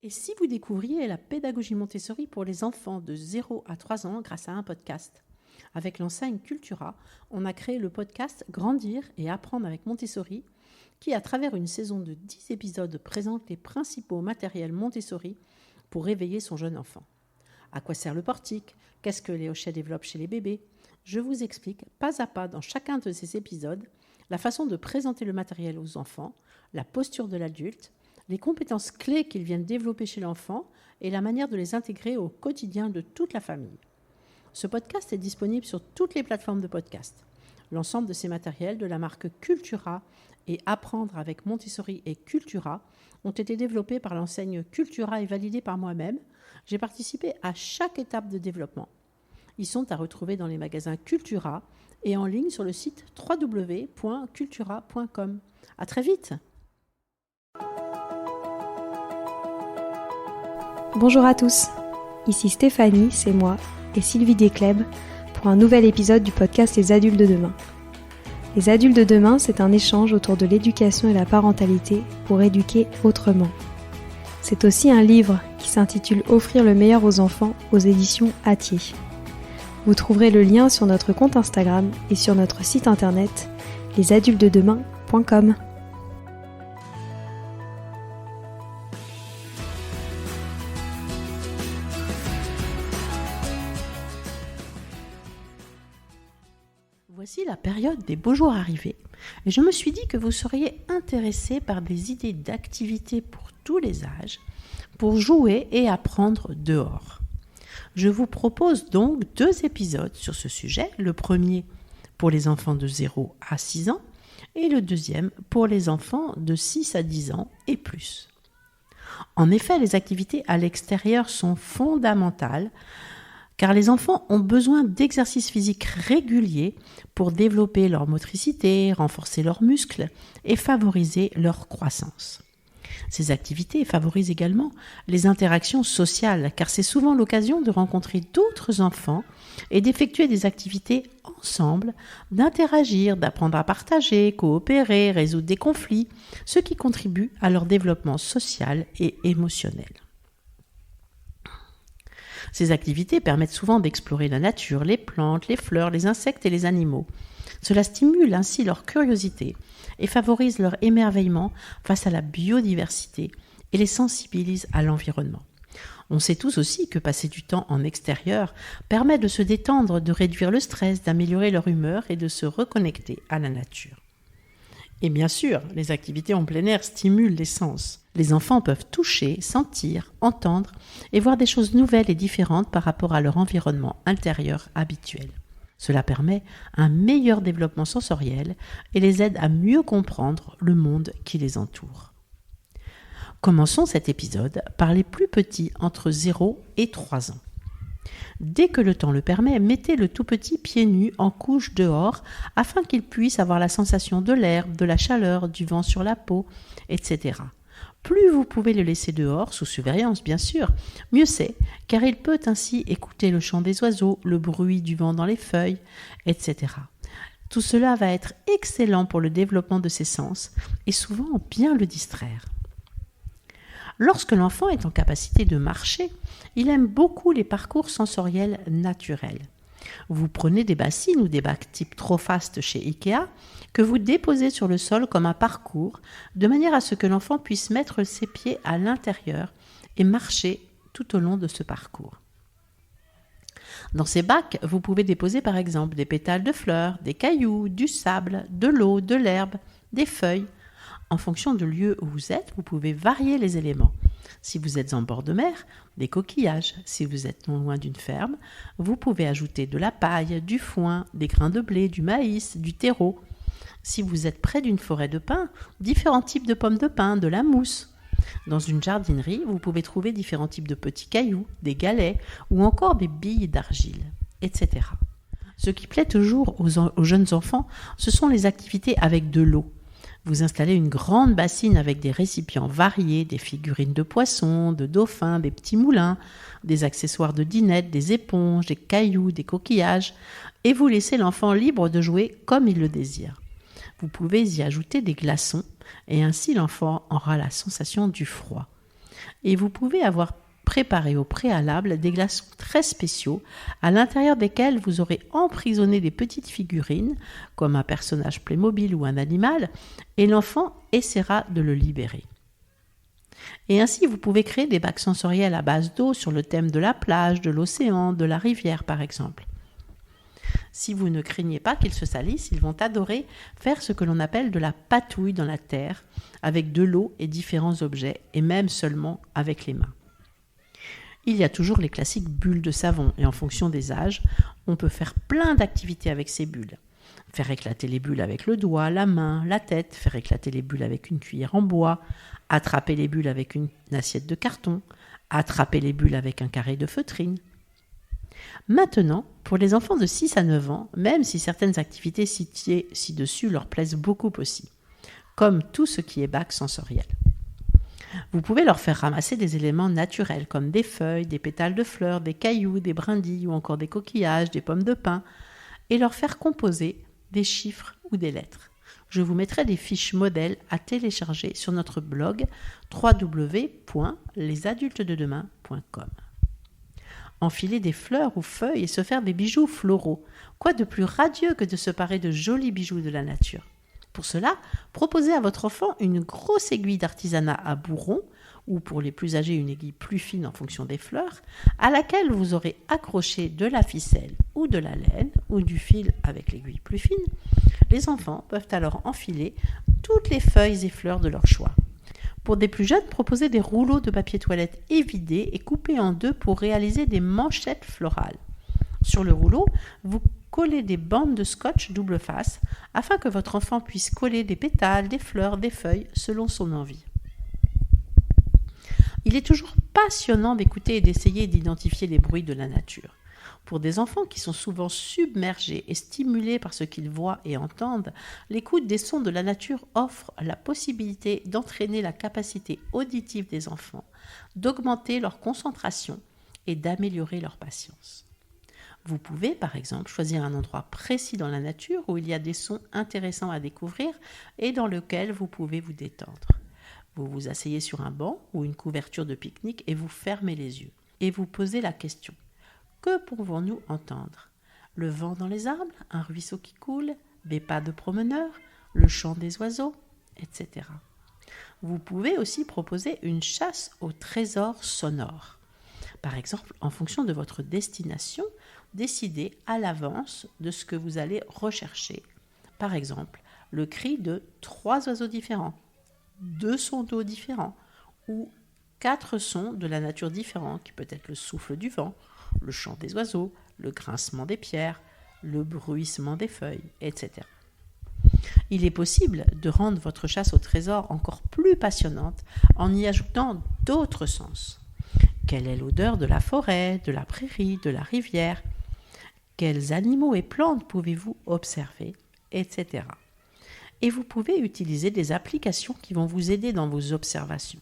Et si vous découvriez la pédagogie Montessori pour les enfants de 0 à 3 ans grâce à un podcast? Avec l'enseigne Cultura, on a créé le podcast Grandir et apprendre avec Montessori qui, à travers une saison de 10 épisodes, présente les principaux matériels Montessori pour réveiller son jeune enfant. À quoi sert le portique? Qu'est-ce que les hochets développent chez les bébés? Je vous explique pas à pas dans chacun de ces épisodes la façon de présenter le matériel aux enfants, la posture de l'adulte, les compétences clés qu'ils viennent développer chez l'enfant et la manière de les intégrer au quotidien de toute la famille. Ce podcast est disponible sur toutes les plateformes de podcast. L'ensemble de ces matériels de la marque Cultura et Apprendre avec Montessori et Cultura ont été développés par l'enseigne Cultura et validés par moi-même. J'ai participé à chaque étape de développement. Ils sont à retrouver dans les magasins Cultura et en ligne sur le site www.cultura.com. À très vite! Bonjour à tous, ici Stéphanie, c'est moi, et Sylvie Descleb pour un nouvel épisode du podcast Les Adultes de demain. Les Adultes de demain, c'est un échange autour de l'éducation et la parentalité pour éduquer autrement. C'est aussi un livre qui s'intitule Offrir le meilleur aux enfants aux éditions Hatier. Vous trouverez le lien sur notre compte Instagram et sur notre site internet lesadultesdedemain.com. Voici la période des beaux jours arrivés et je me suis dit que vous seriez intéressés par des idées d'activités pour tous les âges, pour jouer et apprendre dehors. Je vous propose donc 2 épisodes sur ce sujet, le premier pour les enfants de 0 à 6 ans et le deuxième pour les enfants de 6 à 10 ans et plus. En effet, les activités à l'extérieur sont fondamentales car les enfants ont besoin d'exercices physiques réguliers pour développer leur motricité, renforcer leurs muscles et favoriser leur croissance. Ces activités favorisent également les interactions sociales car c'est souvent l'occasion de rencontrer d'autres enfants et d'effectuer des activités ensemble, d'interagir, d'apprendre à partager, coopérer, résoudre des conflits, ce qui contribue à leur développement social et émotionnel. Ces activités permettent souvent d'explorer la nature, les plantes, les fleurs, les insectes et les animaux. Cela stimule ainsi leur curiosité et favorise leur émerveillement face à la biodiversité et les sensibilise à l'environnement. On sait tous aussi que passer du temps en extérieur permet de se détendre, de réduire le stress, d'améliorer leur humeur et de se reconnecter à la nature. Et bien sûr, les activités en plein air stimulent les sens. Les enfants peuvent toucher, sentir, entendre et voir des choses nouvelles et différentes par rapport à leur environnement intérieur habituel. Cela permet un meilleur développement sensoriel et les aide à mieux comprendre le monde qui les entoure. Commençons cet épisode par les plus petits entre 0 et 3 ans. Dès que le temps le permet, mettez le tout petit pieds nus en couche dehors afin qu'il puisse avoir la sensation de l'herbe, de la chaleur, du vent sur la peau, etc. Plus vous pouvez le laisser dehors, sous surveillance bien sûr, mieux c'est, car il peut ainsi écouter le chant des oiseaux, le bruit du vent dans les feuilles, etc. Tout cela va être excellent pour le développement de ses sens et souvent bien le distraire. Lorsque l'enfant est en capacité de marcher, il aime beaucoup les parcours sensoriels naturels. Vous prenez des bassines ou des bacs type Trofast chez Ikea que vous déposez sur le sol comme un parcours de manière à ce que l'enfant puisse mettre ses pieds à l'intérieur et marcher tout au long de ce parcours. Dans ces bacs, vous pouvez déposer par exemple des pétales de fleurs, des cailloux, du sable, de l'eau, de l'herbe, des feuilles. En fonction du lieu où vous êtes, vous pouvez varier les éléments. Si vous êtes en bord de mer, des coquillages. Si vous êtes non loin d'une ferme, vous pouvez ajouter de la paille, du foin, des grains de blé, du maïs, du terreau. Si vous êtes près d'une forêt de pins, différents types de pommes de pin, de la mousse. Dans une jardinerie, vous pouvez trouver différents types de petits cailloux, des galets ou encore des billes d'argile, etc. Ce qui plaît toujours aux jeunes enfants, ce sont les activités avec de l'eau. Vous installez une grande bassine avec des récipients variés, des figurines de poissons, de dauphins, des petits moulins, des accessoires de dinette, des éponges, des cailloux, des coquillages, et vous laissez l'enfant libre de jouer comme il le désire. Vous pouvez y ajouter des glaçons, et ainsi l'enfant aura la sensation du froid. Et vous pouvez avoir préparé au préalable des glaçons très spéciaux à l'intérieur desquels vous aurez emprisonné des petites figurines, comme un personnage Playmobil ou un animal, et l'enfant essaiera de le libérer. Et ainsi, vous pouvez créer des bacs sensoriels à base d'eau sur le thème de la plage, de l'océan, de la rivière par exemple. Si vous ne craignez pas qu'ils se salissent, ils vont adorer faire ce que l'on appelle de la patouille dans la terre, avec de l'eau et différents objets, et même seulement avec les mains. Il y a toujours les classiques bulles de savon, et en fonction des âges, on peut faire plein d'activités avec ces bulles. Faire éclater les bulles avec le doigt, la main, la tête, faire éclater les bulles avec une cuillère en bois, attraper les bulles avec une assiette de carton, attraper les bulles avec un carré de feutrine. Maintenant, pour les enfants de 6 à 9 ans, même si certaines activités citées ci-dessus leur plaisent beaucoup aussi, comme tout ce qui est bac sensoriel. Vous pouvez leur faire ramasser des éléments naturels comme des feuilles, des pétales de fleurs, des cailloux, des brindilles ou encore des coquillages, des pommes de pin, et leur faire composer des chiffres ou des lettres. Je vous mettrai des fiches modèles à télécharger sur notre blog www.lesadultesdedemain.com. Enfiler des fleurs ou feuilles et se faire des bijoux floraux. Quoi de plus radieux que de se parer de jolis bijoux de la nature? Pour cela, proposez à votre enfant une grosse aiguille d'artisanat à bourron, ou pour les plus âgés une aiguille plus fine en fonction des fleurs, à laquelle vous aurez accroché de la ficelle ou de la laine ou du fil avec l'aiguille plus fine. Les enfants peuvent alors enfiler toutes les feuilles et fleurs de leur choix. Pour des plus jeunes, proposez des rouleaux de papier toilette évidés et coupés en deux pour réaliser des manchettes florales. Sur le rouleau, vous collez des bandes de scotch double face afin que votre enfant puisse coller des pétales, des fleurs, des feuilles selon son envie. Il est toujours passionnant d'écouter et d'essayer d'identifier les bruits de la nature. Pour des enfants qui sont souvent submergés et stimulés par ce qu'ils voient et entendent, l'écoute des sons de la nature offre la possibilité d'entraîner la capacité auditive des enfants, d'augmenter leur concentration et d'améliorer leur patience. Vous pouvez, par exemple, choisir un endroit précis dans la nature où il y a des sons intéressants à découvrir et dans lequel vous pouvez vous détendre. Vous vous asseyez sur un banc ou une couverture de pique-nique et vous fermez les yeux. Et vous posez la question. Que pouvons-nous entendre? Le vent dans les arbres, un ruisseau qui coule, des pas de promeneurs, le chant des oiseaux, etc. Vous pouvez aussi proposer une chasse au trésor sonore. Par exemple, en fonction de votre destination, décidez à l'avance de ce que vous allez rechercher. Par exemple, le cri de 3 oiseaux différents, 2 sons d'eau différents ou 4 sons de la nature différents, qui peut être le souffle du vent, le chant des oiseaux, le grincement des pierres, le bruissement des feuilles, etc. Il est possible de rendre votre chasse au trésor encore plus passionnante en y ajoutant d'autres sens. Quelle est l'odeur de la forêt, de la prairie, de la rivière? Quels animaux et plantes pouvez-vous observer, etc. Et vous pouvez utiliser des applications qui vont vous aider dans vos observations.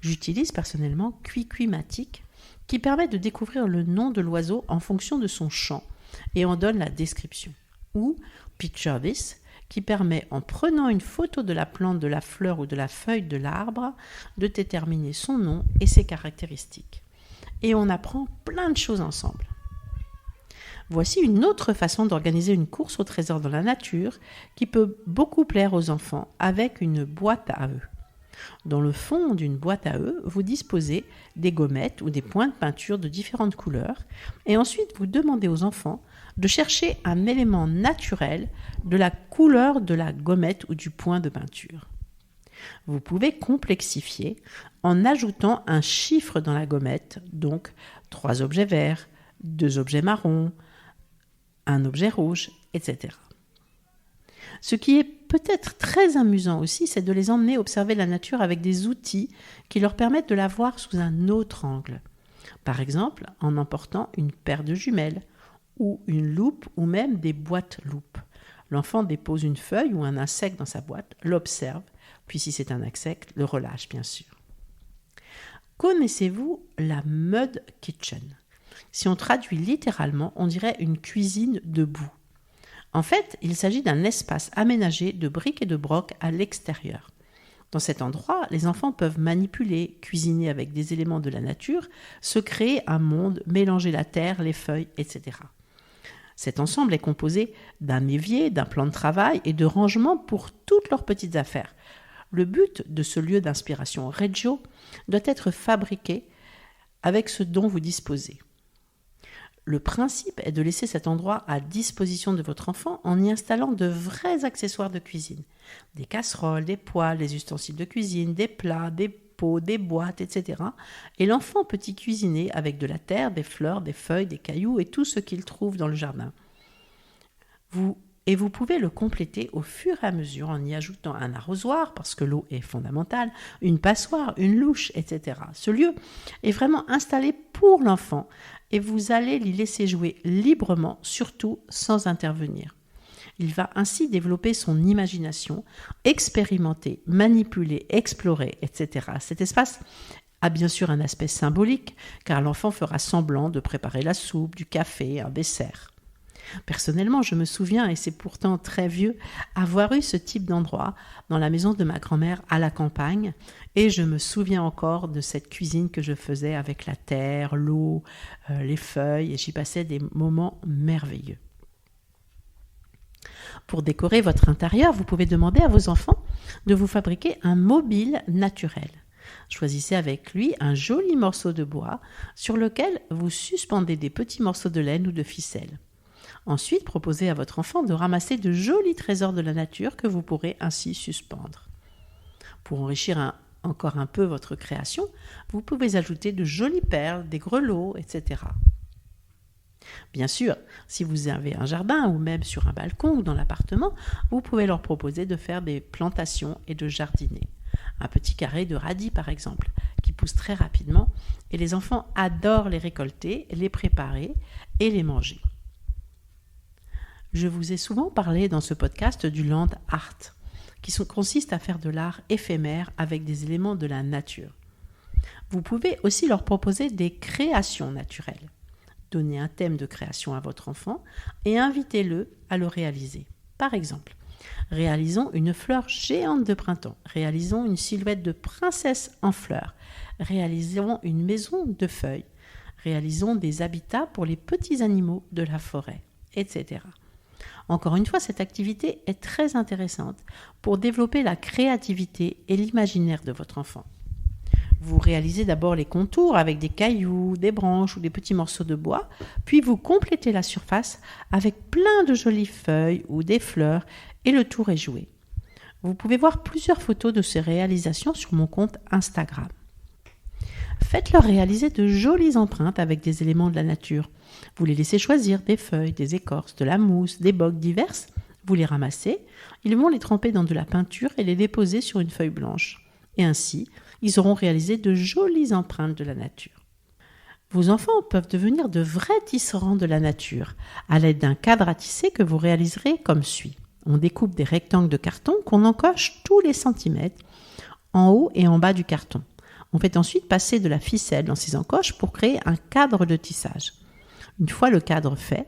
J'utilise personnellement Quiquimatic, qui permet de découvrir le nom de l'oiseau en fonction de son chant et en donne la description. Ou Picture This, qui permet, en prenant une photo de la plante, de la fleur ou de la feuille de l'arbre, de déterminer son nom et ses caractéristiques. Et on apprend plein de choses ensemble. Voici une autre façon d'organiser une course au trésor dans la nature qui peut beaucoup plaire aux enfants avec une boîte à eux. Dans le fond d'une boîte à eux, vous disposez des gommettes ou des points de peinture de différentes couleurs et ensuite vous demandez aux enfants de chercher un élément naturel de la couleur de la gommette ou du point de peinture. Vous pouvez complexifier en ajoutant un chiffre dans la gommette, donc 3 objets verts, 2 objets marrons, un objet rouge, etc. Ce qui est peut-être très amusant aussi, c'est de les emmener observer la nature avec des outils qui leur permettent de la voir sous un autre angle. Par exemple, en emportant une paire de jumelles, ou une loupe, ou même des boîtes loupes. L'enfant dépose une feuille ou un insecte dans sa boîte, l'observe, puis si c'est un insecte, le relâche bien sûr. Connaissez-vous la mud kitchen? Si on traduit littéralement, on dirait une cuisine de boue. En fait, il s'agit d'un espace aménagé de briques et de brocs à l'extérieur. Dans cet endroit, les enfants peuvent manipuler, cuisiner avec des éléments de la nature, se créer un monde, mélanger la terre, les feuilles, etc. Cet ensemble est composé d'un évier, d'un plan de travail et de rangement pour toutes leurs petites affaires. Le but de ce lieu d'inspiration Reggio doit être fabriqué avec ce dont vous disposez. Le principe est de laisser cet endroit à disposition de votre enfant en y installant de vrais accessoires de cuisine. Des casseroles, des poêles, des ustensiles de cuisine, des plats, des pots, des boîtes, etc. Et l'enfant peut y cuisiner avec de la terre, des fleurs, des feuilles, des cailloux et tout ce qu'il trouve dans le jardin. Vous pouvez le compléter au fur et à mesure en y ajoutant un arrosoir, parce que l'eau est fondamentale, une passoire, une louche, etc. Ce lieu est vraiment installé pour l'enfant et vous allez l'y laisser jouer librement, surtout sans intervenir. Il va ainsi développer son imagination, expérimenter, manipuler, explorer, etc. Cet espace a bien sûr un aspect symbolique, car l'enfant fera semblant de préparer la soupe, du café, un dessert. Personnellement, je me souviens, et c'est pourtant très vieux, avoir eu ce type d'endroit dans la maison de ma grand-mère à la campagne, et je me souviens encore de cette cuisine que je faisais avec la terre, l'eau, les feuilles, et j'y passais des moments merveilleux. Pour décorer votre intérieur, vous pouvez demander à vos enfants de vous fabriquer un mobile naturel. Choisissez avec lui un joli morceau de bois sur lequel vous suspendez des petits morceaux de laine ou de ficelle. Ensuite, proposez à votre enfant de ramasser de jolis trésors de la nature que vous pourrez ainsi suspendre. Pour enrichir encore un peu votre création, vous pouvez ajouter de jolies perles, des grelots, etc. Bien sûr, si vous avez un jardin ou même sur un balcon ou dans l'appartement, vous pouvez leur proposer de faire des plantations et de jardiner. Un petit carré de radis par exemple, qui pousse très rapidement et les enfants adorent les récolter, les préparer et les manger. Je vous ai souvent parlé dans ce podcast du land art, qui consiste à faire de l'art éphémère avec des éléments de la nature. Vous pouvez aussi leur proposer des créations naturelles. Donnez un thème de création à votre enfant et invitez-le à le réaliser. Par exemple, réalisons une fleur géante de printemps, réalisons une silhouette de princesse en fleurs, réalisons une maison de feuilles, réalisons des habitats pour les petits animaux de la forêt, etc. Encore une fois, cette activité est très intéressante pour développer la créativité et l'imaginaire de votre enfant. Vous réalisez d'abord les contours avec des cailloux, des branches ou des petits morceaux de bois, puis vous complétez la surface avec plein de jolies feuilles ou des fleurs et le tour est joué. Vous pouvez voir plusieurs photos de ces réalisations sur mon compte Instagram. Faites-leur réaliser de jolies empreintes avec des éléments de la nature. Vous les laissez choisir des feuilles, des écorces, de la mousse, des bogues diverses. Vous les ramassez, ils vont les tremper dans de la peinture et les déposer sur une feuille blanche. Et ainsi, ils auront réalisé de jolies empreintes de la nature. Vos enfants peuvent devenir de vrais tisserands de la nature à l'aide d'un cadre à tisser que vous réaliserez comme suit. On découpe des rectangles de carton qu'on encoche tous les centimètres en haut et en bas du carton. On fait ensuite passer de la ficelle dans ces encoches pour créer un cadre de tissage. Une fois le cadre fait,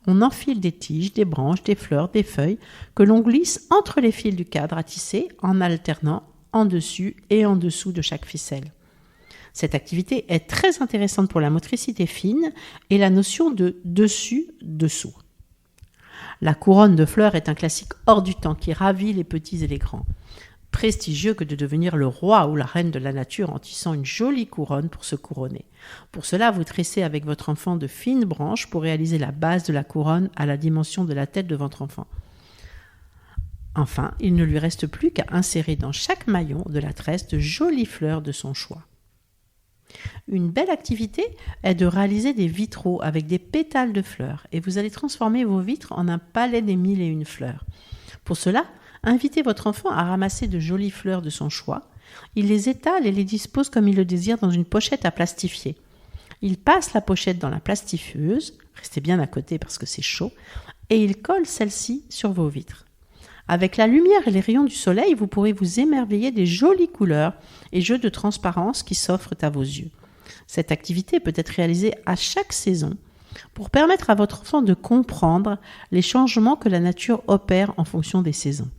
on enfile des tiges, des branches, des fleurs, des feuilles que l'on glisse entre les fils du cadre à tisser en alternant en dessus et en dessous de chaque ficelle. Cette activité est très intéressante pour la motricité fine et la notion de dessus-dessous. La couronne de fleurs est un classique hors du temps qui ravit les petits et les grands. Prestigieux que de devenir le roi ou la reine de la nature en tissant une jolie couronne pour se couronner. Pour cela, vous tressez avec votre enfant de fines branches pour réaliser la base de la couronne à la dimension de la tête de votre enfant. Enfin, il ne lui reste plus qu'à insérer dans chaque maillon de la tresse de jolies fleurs de son choix. Une belle activité est de réaliser des vitraux avec des pétales de fleurs et vous allez transformer vos vitres en un palais des 1001 fleurs. Pour cela, invitez votre enfant à ramasser de jolies fleurs de son choix. Il les étale et les dispose comme il le désire dans une pochette à plastifier. Il passe la pochette dans la plastifieuse, restez bien à côté parce que c'est chaud, et il colle celle-ci sur vos vitres. Avec la lumière et les rayons du soleil, vous pourrez vous émerveiller des jolies couleurs et jeux de transparence qui s'offrent à vos yeux. Cette activité peut être réalisée à chaque saison pour permettre à votre enfant de comprendre les changements que la nature opère en fonction des saisons.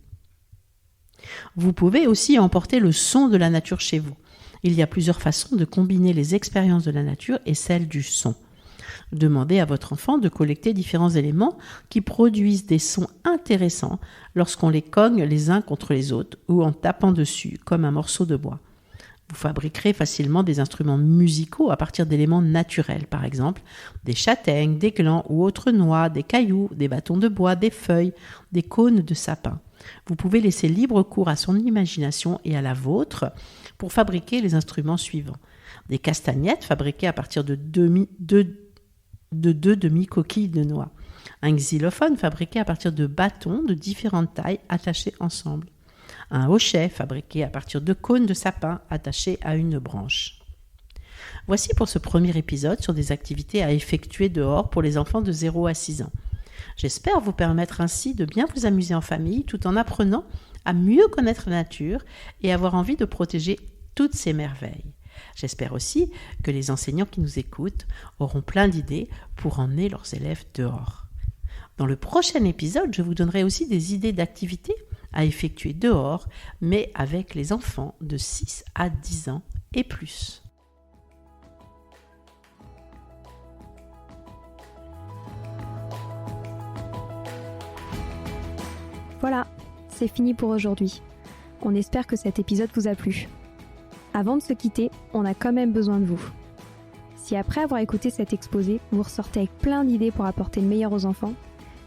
Vous pouvez aussi emporter le son de la nature chez vous. Il y a plusieurs façons de combiner les expériences de la nature et celles du son. Demandez à votre enfant de collecter différents éléments qui produisent des sons intéressants lorsqu'on les cogne les uns contre les autres ou en tapant dessus comme un morceau de bois. Vous fabriquerez facilement des instruments musicaux à partir d'éléments naturels, par exemple des châtaignes, des glands ou autres noix, des cailloux, des bâtons de bois, des feuilles, des cônes de sapin. Vous pouvez laisser libre cours à son imagination et à la vôtre pour fabriquer les instruments suivants. Des castagnettes fabriquées à partir de deux demi-coquilles de noix. Un xylophone fabriqué à partir de bâtons de différentes tailles attachés ensemble. Un hochet fabriqué à partir de cônes de sapin attachés à une branche. Voici pour ce premier épisode sur des activités à effectuer dehors pour les enfants de 0 à 6 ans. J'espère vous permettre ainsi de bien vous amuser en famille tout en apprenant à mieux connaître la nature et avoir envie de protéger toutes ces merveilles. J'espère aussi que les enseignants qui nous écoutent auront plein d'idées pour emmener leurs élèves dehors. Dans le prochain épisode, je vous donnerai aussi des idées d'activités à effectuer dehors, mais avec les enfants de 6 à 10 ans et plus. Voilà, c'est fini pour aujourd'hui. On espère que cet épisode vous a plu. Avant de se quitter, on a quand même besoin de vous. Si après avoir écouté cet exposé, vous ressortez avec plein d'idées pour apporter le meilleur aux enfants,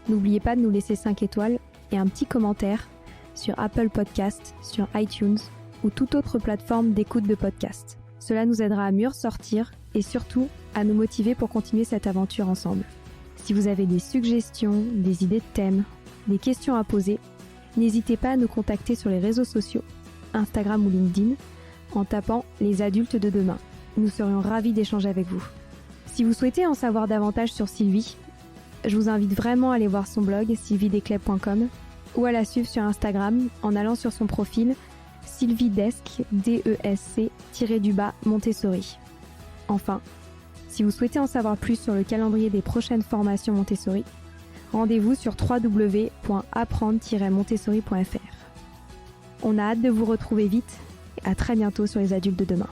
n'oubliez pas de nous laisser 5 étoiles et un petit commentaire sur Apple Podcasts, sur iTunes ou toute autre plateforme d'écoute de podcast. Cela nous aidera à mieux ressortir et surtout à nous motiver pour continuer cette aventure ensemble. Si vous avez des suggestions, des idées de thèmes, des questions à poser, n'hésitez pas à nous contacter sur les réseaux sociaux, Instagram ou LinkedIn, en tapant « Les adultes de demain ». Nous serions ravis d'échanger avec vous. Si vous souhaitez en savoir davantage sur Sylvie, je vous invite vraiment à aller voir son blog sylviedescleb.com ou à la suivre sur Instagram en allant sur son profil sylviedesc, Montessori. Enfin, si vous souhaitez en savoir plus sur le calendrier des prochaines formations Montessori, rendez-vous sur www.apprendre-montessori.fr. On a hâte de vous retrouver vite et à très bientôt sur les adultes de demain.